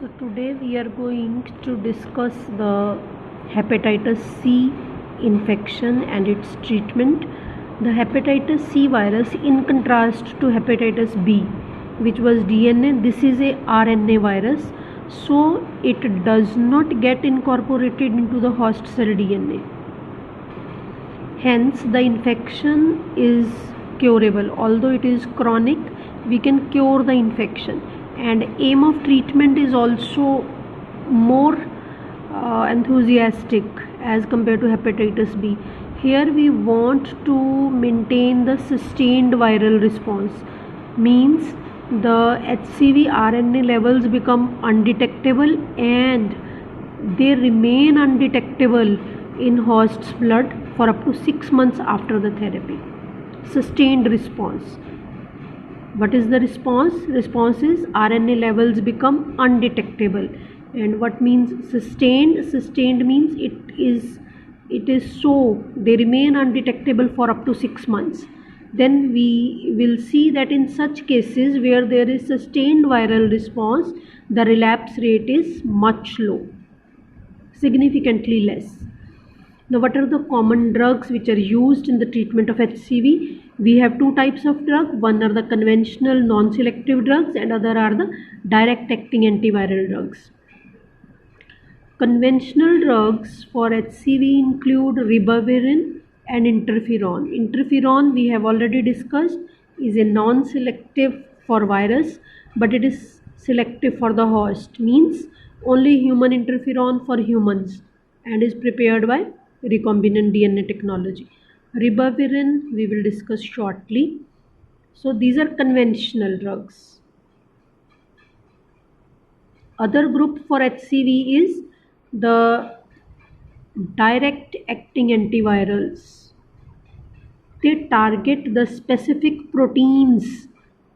So today we are going to discuss the hepatitis C infection and its treatment. The hepatitis C virus, in contrast to hepatitis B, which was DNA, this is a RNA virus, so it does not get incorporated into the host cell DNA. Hence the infection is curable. Although it is chronic, we can cure the infection, and aim of treatment is also more enthusiastic as compared to hepatitis B. Here we want to maintain the sustained viral response, means the HCV RNA levels become undetectable and they remain undetectable in host's blood for up to 6 months after the therapy. Sustained response. What is the response? Response is RNA levels become undetectable. And what means sustained? Sustained means it is so they remain undetectable for up to 6 months. Then we will see that in such cases where there is sustained viral response, the relapse rate is much low, significantly less. Now, what are the common drugs which are used in the treatment of HCV? We have two types of drug. One are the conventional non-selective drugs and other are the direct-acting antiviral drugs. Conventional drugs for HCV include ribavirin and interferon. Interferon, we have already discussed, is a non-selective for virus, but it is selective for the host, means only human interferon for humans, and is prepared by recombinant DNA technology. Ribavirin we will discuss shortly. So these are conventional drugs. Other group for HCV is the direct acting antivirals. They target the specific proteins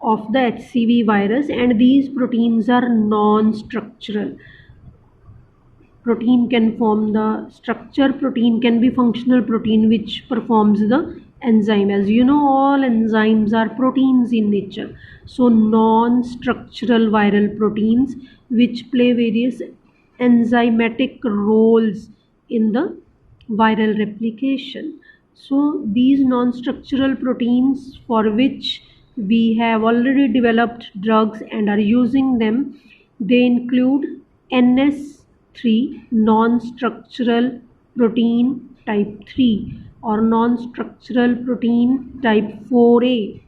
of the HCV virus, and these proteins are non-structural. Protein can form the structure, protein can be functional protein which performs the enzyme. As you know, all enzymes are proteins in nature. So non-structural viral proteins which play various enzymatic roles in the viral replication. So these non-structural proteins, for which we have already developed drugs and are using them, they include NS3, non-structural protein type 3, or non-structural protein type 4A,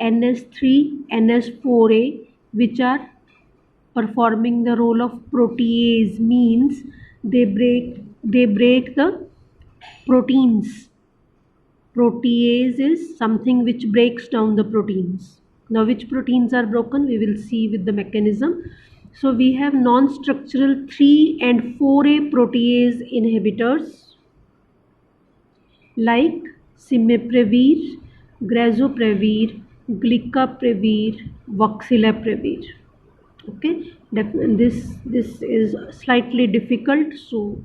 NS3, NS4A, which are performing the role of protease, means they break the proteins. Protease is something which breaks down the proteins. Now, which proteins are broken, we will see with the mechanism. So we have non-structural 3 and 4A protease inhibitors like Simiprevir, Grazoprevir, Glycaprevir, Voxilaprevir. Okay, this is slightly difficult, so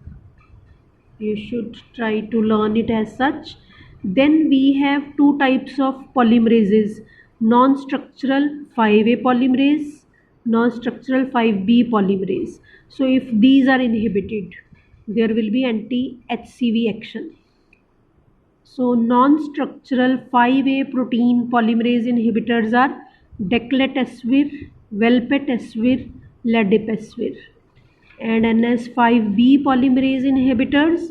you should try to learn it as such. Then we have two types of polymerases: non-structural 5A polymerase, non-structural 5B polymerase. So if these are inhibited, there will be anti-HCV action. So non-structural 5A protein polymerase inhibitors are Decletesvir, Velpetesvir, Ladipesvir. And NS5B polymerase inhibitors,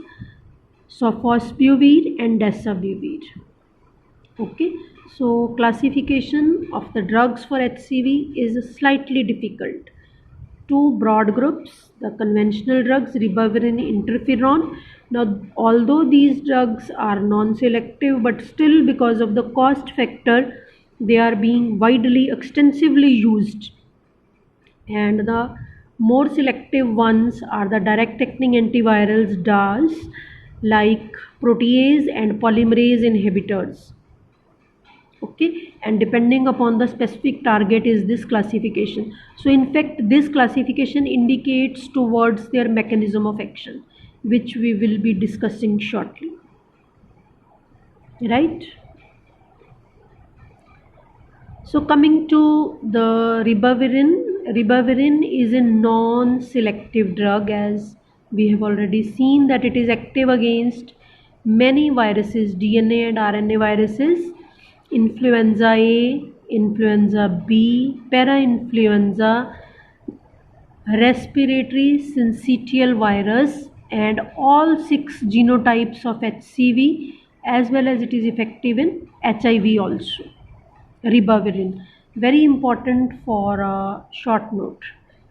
Sofosbuvir and Desabuvir. Okay, so classification of the drugs for HCV is slightly difficult. Two broad groups: the conventional drugs, ribavirin, interferon. Now, although these drugs are non-selective, but still because of the cost factor, they are being widely, extensively used. And the more selective ones are the direct acting antivirals, DARs, like protease and polymerase inhibitors. Okay, and depending upon the specific target is this classification. So in fact, this classification indicates towards their mechanism of action, which we will be discussing shortly, right? So coming to the ribavirin, ribavirin is a non-selective drug, as we have already seen that it is active against many viruses, DNA and RNA viruses, influenza A, influenza B, parainfluenza, respiratory syncytial virus, and all 6 genotypes of HCV, as well as it is effective in HIV also. Ribavirin, very important for a short note.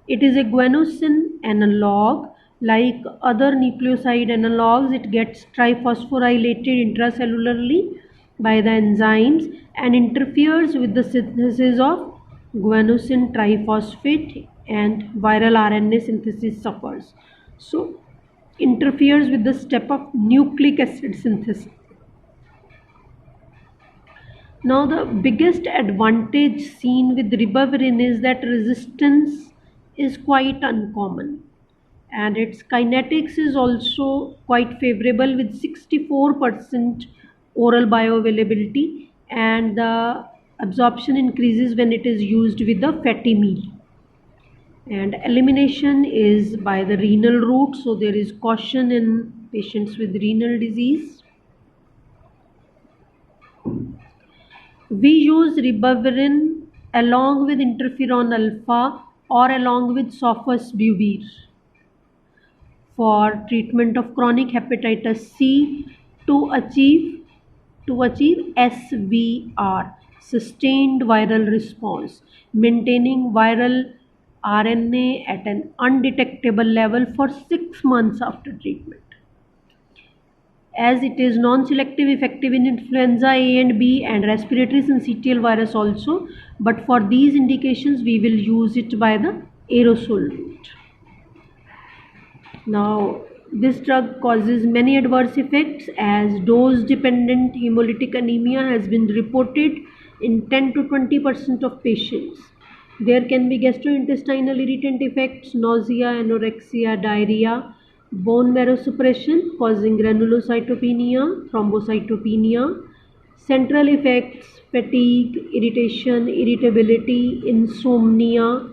It is a guanosine analog. Like other nucleoside analogs, it gets triphosphorylated intracellularly by the enzymes and interferes with the synthesis of guanosine triphosphate, and viral RNA synthesis suffers. So, interferes with the step of nucleic acid synthesis. Now, the biggest advantage seen with ribavirin is that resistance is quite uncommon, and its kinetics is also quite favorable with 64% oral bioavailability, and the absorption increases when it is used with the fatty meal. And elimination is by the renal route, so there is caution in patients with renal disease. We use ribavirin along with interferon alpha or along with sofosbuvir for treatment of chronic hepatitis C to achieve SVR, sustained viral response, maintaining viral RNA at an undetectable level for 6 months after treatment. As it is non-selective, effective in influenza A and B and respiratory syncytial virus also, but for these indications we will use it by the aerosol route. Now, this drug causes many adverse effects, as dose-dependent hemolytic anemia has been reported in 10 to 20% of patients. There can be gastrointestinal irritant effects, nausea, anorexia, diarrhea, bone marrow suppression causing granulocytopenia, thrombocytopenia, central effects, fatigue, irritation, irritability, insomnia,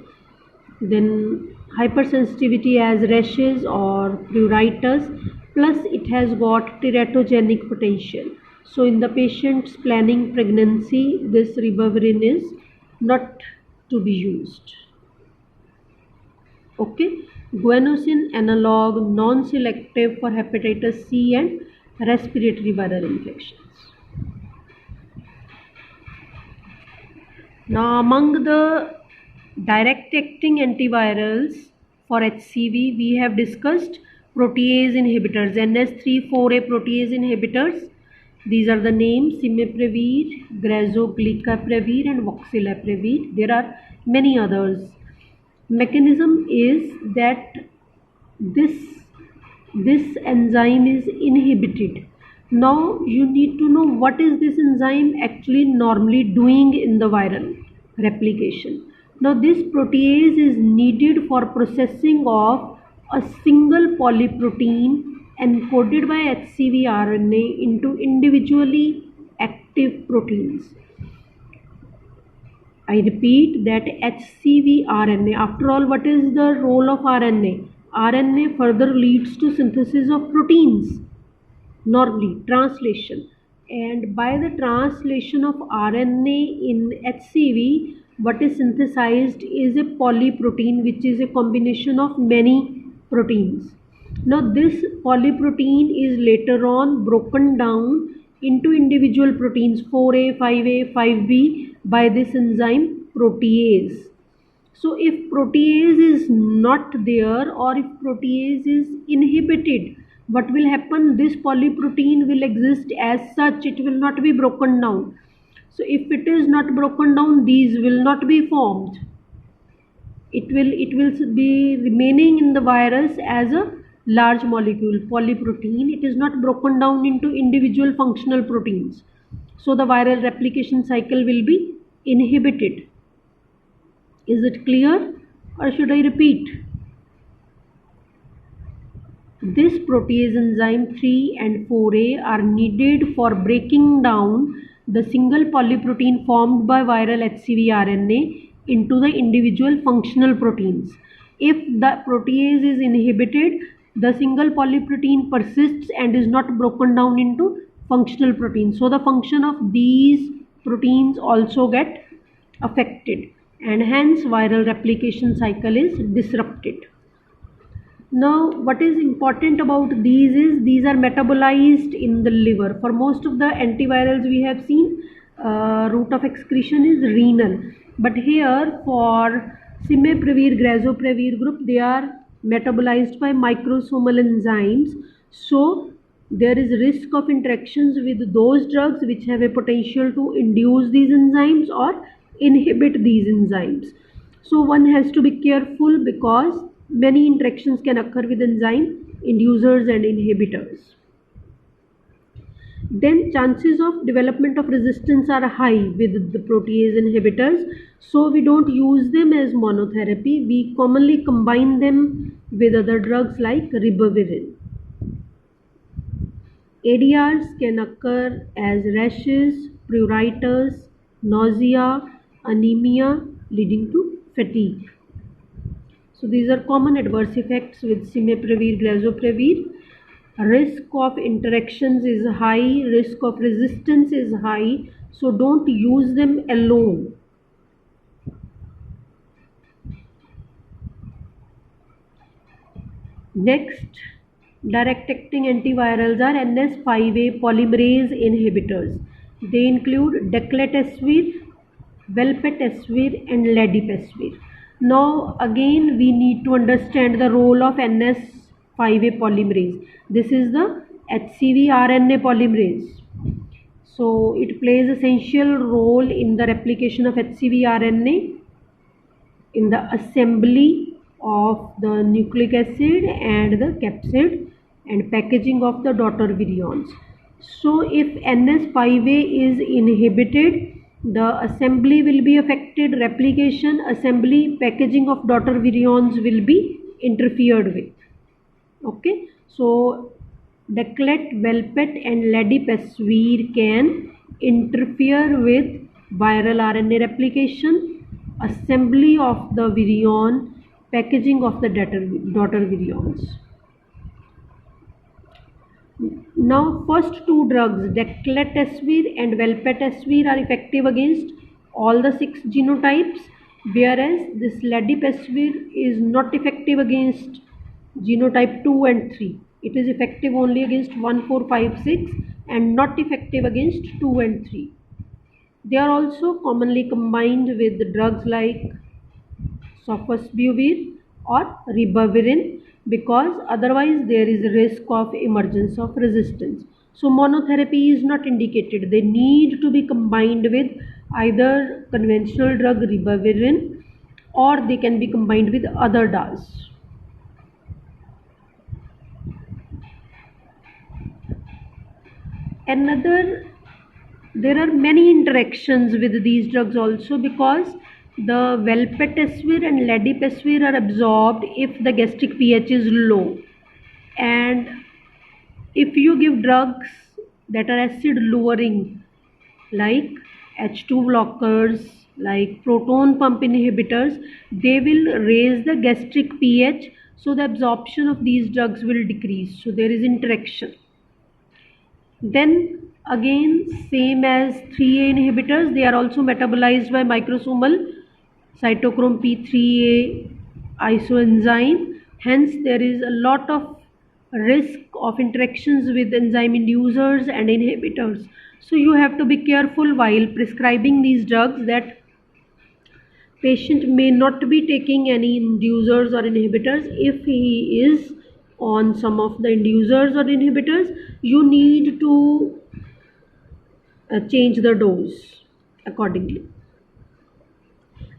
then hypersensitivity as rashes or pruritus, plus it has got teratogenic potential. So in the patients planning pregnancy, this ribavirin is not to be used. Okay, guanosine analog, non-selective for hepatitis C and respiratory viral infections. Now, among the direct acting antivirals for HCV, we have discussed protease inhibitors, NS3/4A protease inhibitors. These are the names: imiprevir, grazoglicaprevir and voxilaprevir. There are many others. Mechanism is that this enzyme is inhibited. Now you need to know what is this enzyme actually normally doing in the viral replication. Now this protease is needed for processing of a single polyprotein encoded by HCV RNA into individually active proteins. I repeat that HCV RNA, after all, what is the role of RNA? RNA further leads to synthesis of proteins, normally translation. And by the translation of RNA in HCV, what is synthesized is a polyprotein, which is a combination of many proteins. Now this polyprotein is later on broken down into individual proteins 4A, 5A, 5B by this enzyme protease. So if protease is not there, or if protease is inhibited, what will happen? This polyprotein will exist as such, it will not be broken down. So if it is not broken down, these will not be formed. It will be remaining in the virus as a large molecule polyprotein. It is not broken down into individual functional proteins. So the viral replication cycle will be inhibited. Is it clear, or should I repeat? This protease enzyme 3 and 4A are needed for breaking down the single polyprotein formed by viral HCV RNA into the individual functional proteins. If the protease is inhibited, the single polyprotein persists and is not broken down into functional proteins. So the function of these proteins also get affected, and hence viral replication cycle is disrupted. Now, what is important about these is these are metabolized in the liver. For most of the antivirals we have seen, route of excretion is renal. But here for Cimeprevir, Grazoprevir group, they are metabolized by microsomal enzymes. So, there is risk of interactions with those drugs which have a potential to induce these enzymes or inhibit these enzymes. So one has to be careful because many interactions can occur with enzyme inducers and inhibitors. Then chances of development of resistance are high with the protease inhibitors, so we don't use them as monotherapy. We commonly combine them with other drugs like ribavirin. ADRs can occur as rashes, pruritus, nausea, anemia leading to fatigue. So these are common adverse effects with Cimeprevir, Grazoprevir. Risk of interactions is high, risk of resistance is high, so don't use them alone. Next, direct-acting antivirals are NS5A polymerase inhibitors. They include Decletesvir, Velpatasvir and Ladipasvir. Now again we need to understand the role of NS5A polymerase. This is the HCV RNA polymerase. So it plays essential role in the replication of HCV RNA, in the assembly of the nucleic acid and the capsid and packaging of the daughter virions. So if NS5A is inhibited, the assembly will be affected, replication, assembly, packaging of daughter virions will be interfered with. Okay, so Declet, Velpet and Ladipasvir can interfere with viral RNA replication, assembly of the virion, packaging of the daughter virions. Now first two drugs, Decletesvir and Velpatasvir, are effective against all the 6 genotypes, whereas this Ladipasvir is not effective against genotype 2 and 3. It is effective only against 1, 4, 5, 6 and not effective against 2 and 3. They are also commonly combined with drugs like Sofosbuvir or Ribavirin, because otherwise there is a risk of emergence of resistance. So monotherapy is not indicated. They need to be combined with either conventional drug Ribavirin or they can be combined with other DAs. There are many interactions with these drugs also, because the Velpatasvir and Ladipasvir are absorbed if the gastric pH is low, and if you give drugs that are acid lowering like H2 blockers, like proton pump inhibitors, they will raise the gastric pH, so the absorption of these drugs will decrease. So there is interaction. Then again, same as 3A inhibitors, they are also metabolized by microsomal cytochrome P3A isoenzyme. Hence there is a lot of risk of interactions with enzyme inducers and inhibitors. So you have to be careful while prescribing these drugs that patient may not be taking any inducers or inhibitors. If he is on some of the inducers or inhibitors, you need to change the dose accordingly.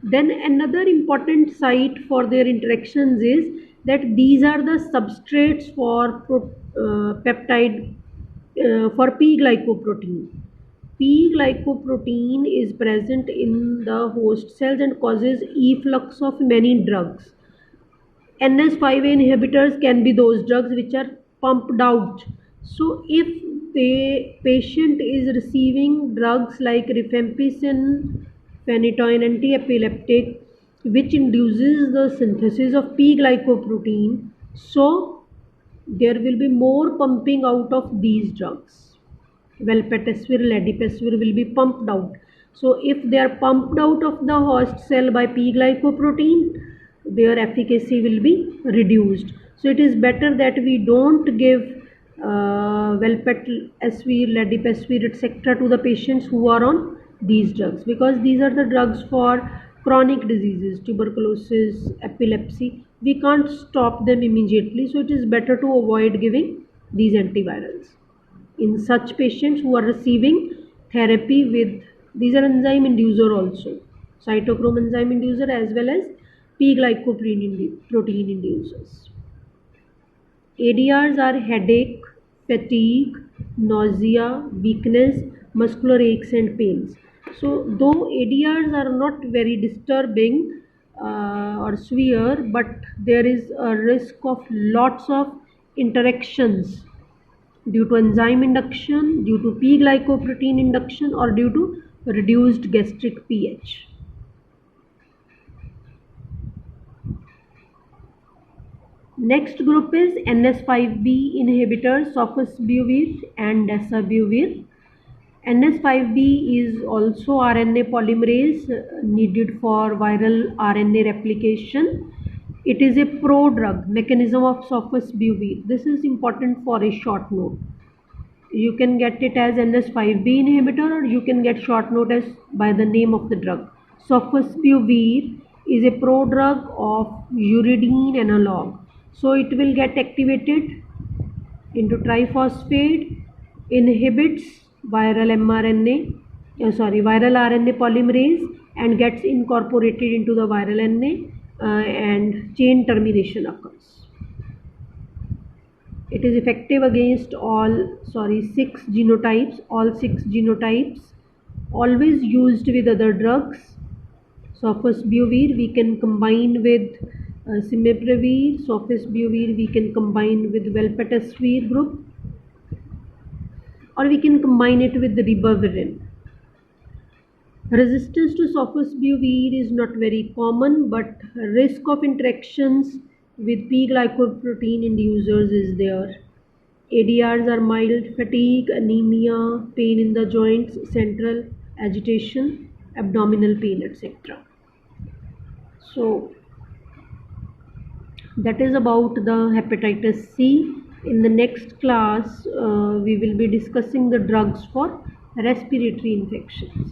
Then another important site for their interactions is that these are the substrates for peptide for P-glycoprotein. P-glycoprotein is present in the host cells and causes efflux of many drugs. NS5A inhibitors can be those drugs which are pumped out. So if the patient is receiving drugs like rifampicin phenytoin antiepileptic, which induces the synthesis of P-glycoprotein. So there will be more pumping out of these drugs. Velpatasvir, ladipasvir will be pumped out. So if they are pumped out of the host cell by P-glycoprotein, their efficacy will be reduced. So it is better that we don't give velpatasvir, ladipasvir, etc. to the patients who are on these drugs, because these are the drugs for chronic diseases, tuberculosis, epilepsy. We can't stop them immediately, so it is better to avoid giving these antivirals in such patients who are receiving therapy with these are enzyme inducer also, cytochrome enzyme inducer as well as P-glycoprotein inducers. ADRs are headache, fatigue, nausea, weakness, muscular aches and pains. So though ADRs are not very disturbing or severe, but there is a risk of lots of interactions due to enzyme induction, due to P-glycoprotein induction, or due to reduced gastric pH. Next group is NS5B inhibitors, sofosbuvir and dasabuvir. NS5B is also RNA polymerase needed for viral RNA replication. It is a prodrug mechanism of sofosbuvir. This is important for a short note. You can get it as NS5B inhibitor, or you can get short note as by the name of the drug. Sofosbuvir is a prodrug of uridine analog. So it will get activated into triphosphate, inhibits viral RNA polymerase, and gets incorporated into the viral RNA and chain termination occurs. It is effective against all 6 genotypes, always used with other drugs. Sofosbuvir we can combine with cimeprevir, sofosbuvir we can combine with velpatasvir group, or we can combine it with the ribavirin. Resistance to sofosbuvir is not very common, but risk of interactions with P-glycoprotein inducers is there. ADRs are mild fatigue, anemia, pain in the joints, central agitation, abdominal pain, etc. So that is about the hepatitis C. In the next class, we will be discussing the drugs for respiratory infections.